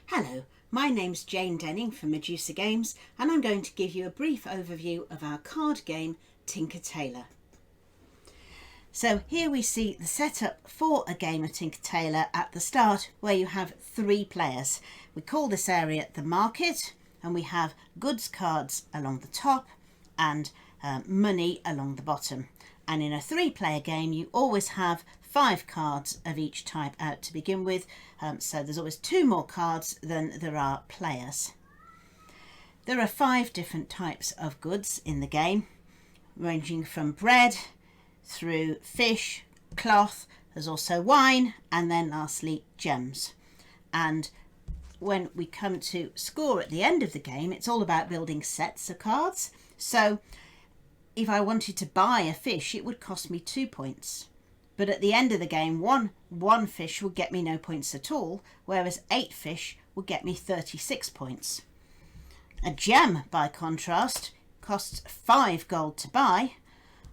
Hello, my name's Jane Denning from Medusa Games and I'm going to give you a brief overview of our card game Tinker Tailor. So here we see the setup for a game of Tinker Tailor at the start, where you have 3 players. We call this area the market, and we have goods cards along the top and money along the bottom. And in a 3-player game you always have 5 cards of each type out to begin with, so there's always 2 more cards than there are players. There are 5 different types of goods in the game, ranging from bread through fish, cloth, there's also wine, and then lastly gems. And when we come to score at the end of the game, it's all about building sets of cards. So if I wanted to buy a fish, it would cost me 2 points. But at the end of the game, one fish would get me no points at all, whereas 8 fish would get me 36 points. A gem, by contrast, costs 5 gold to buy.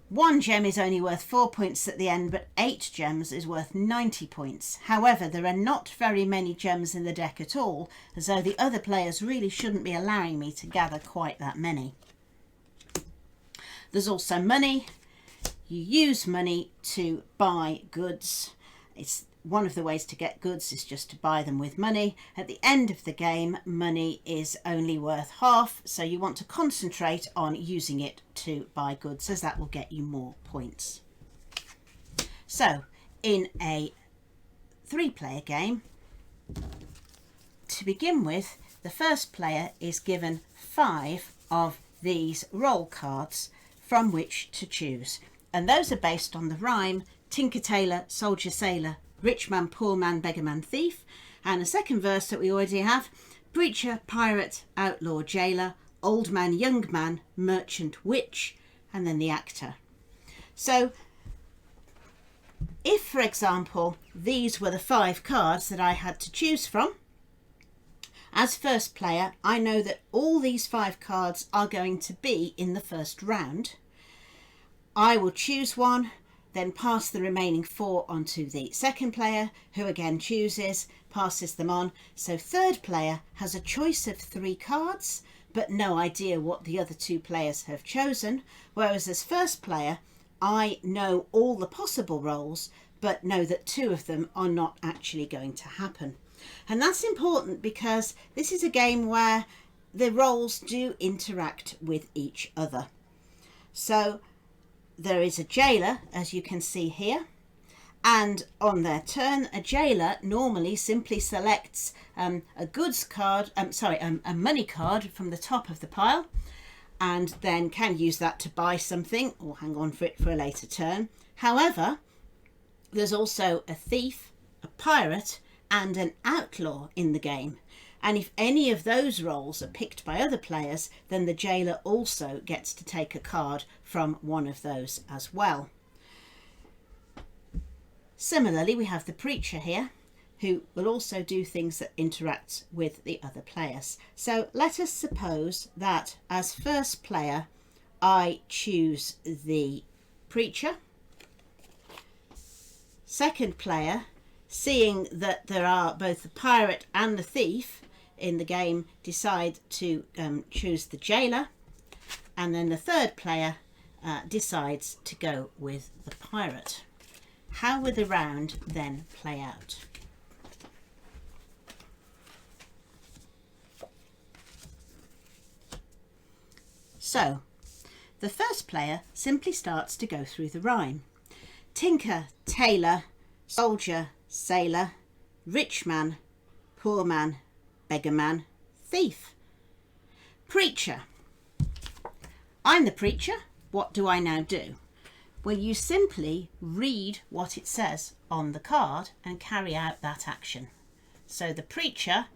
1 gem is only worth 4 points at the end, but 8 gems is worth 90 points. However, there are not very many gems in the deck at all, as though the other players really shouldn't be allowing me to gather quite that many. There's also money. You use money to buy goods. It's one of the ways to get goods is just to buy them with money. At the end of the game, money is only worth half, so you want to concentrate on using it to buy goods, as that will get you more points. So in a 3-player game, to begin with, the first player is given 5 of these roll cards from which to choose, and those are based on the rhyme Tinker Tailor, Soldier Sailor, Rich Man, Poor Man, Beggar Man, Thief, and a second verse that we already have: Preacher, Pirate, Outlaw, Jailer, Old Man, Young Man, Merchant, Witch, and then the actor. So if, for example, these were the 5 cards that I had to choose from, as first player, I know that all these 5 cards are going to be in the first round. I will choose one, then pass the remaining 4 onto the second player, who again chooses, passes them on. So third player has a choice of 3 cards, but no idea what the other 2 players have chosen, whereas as first player, I know all the possible rolls, but know that 2 of them are not actually going to happen. And that's important because this is a game where the rolls do interact with each other. So there is a jailer, as you can see here, and on their turn a jailer normally simply selects a goods card, a money card from the top of the pile, and then can use that to buy something or hang on for it for a later turn. However, there's also a thief, a pirate, and an outlaw in the game, and if any of those roles are picked by other players, then the jailer also gets to take a card from one of those as well. Similarly, we have the preacher here, who will also do things that interact with the other players. So let us suppose that as first player I choose the preacher. Second player, seeing that there are both the pirate and the thief in the game, decide to choose the jailer, and then the third player decides to go with the pirate. How will the round then play out? So the first player simply starts to go through the rhyme: Tinker, Tailor, Soldier, Sailor, Rich Man, Poor Man, Beggar Man, Thief. Preacher. I'm the preacher. What do I now do? Well, you simply read what it says on the card and carry out that action. So the preacher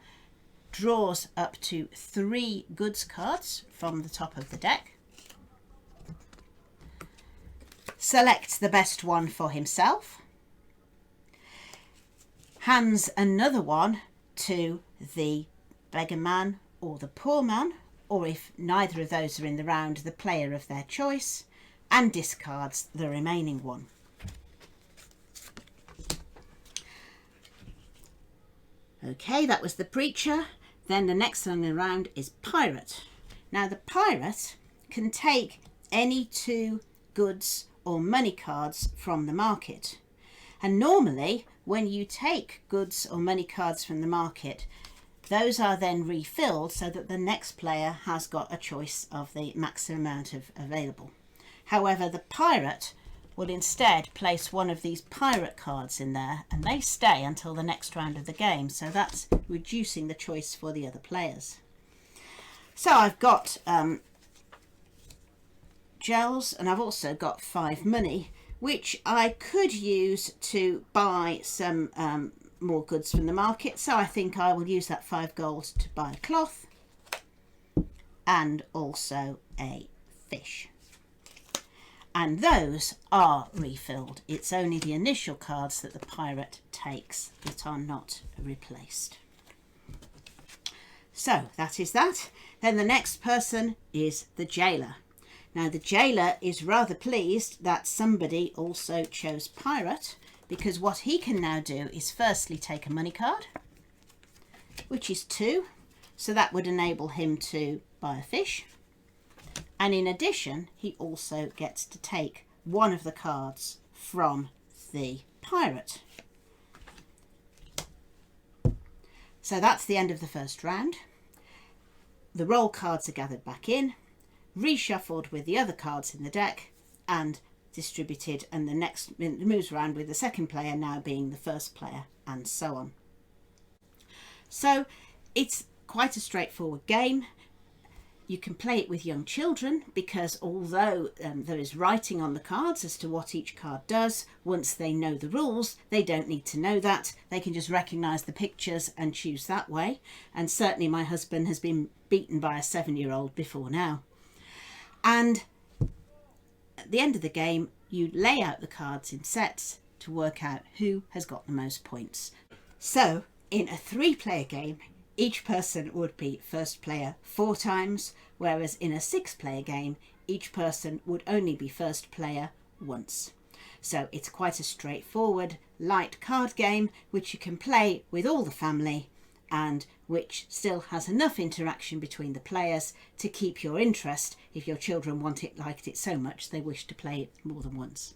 draws up to 3 goods cards from the top of the deck, selects the best one for himself, hands another one to the beggar man or the poor man, or if neither of those are in the round, the player of their choice, and discards the remaining one. Okay, that was the preacher. Then the next one around is pirate. Now the pirate can take any 2 goods or money cards from the market. And normally when you take goods or money cards from the market, those are then refilled so that the next player has got a choice of the maximum amount of available. However, the pirate will instead place one of these pirate cards in there, and they stay until the next round of the game, so that's reducing the choice for the other players. So I've got gels, and I've also got 5 money, which I could use to buy some more goods from the market. So I think I will use that 5 gold to buy a cloth and also a fish. And those are refilled. It's only the initial cards that the pirate takes that are not replaced. So that is that. Then the next person is the jailer. Now the jailer is rather pleased that somebody also chose pirate, because what he can now do is firstly take a money card, which is 2, so that would enable him to buy a fish. And in addition, he also gets to take one of the cards from the pirate. So that's the end of the first round. The roll cards are gathered back in, reshuffled with the other cards in the deck, and distributed, and the next moves around with the second player now being the first player, and so on. So it's quite a straightforward game. You can play it with young children, because although there is writing on the cards as to what each card does, once they know the rules, they don't need to know that. They can just recognise the pictures and choose that way. And certainly my husband has been beaten by a 7-year-old before now. And at the end of the game, you lay out the cards in sets to work out who has got the most points. So in a 3-player game, each person would be first player 4 times, whereas in a 6-player game, each person would only be first player once. So it's quite a straightforward, light card game, which you can play with all the family, and which still has enough interaction between the players to keep your interest if your children liked it so much they wish to play it more than once.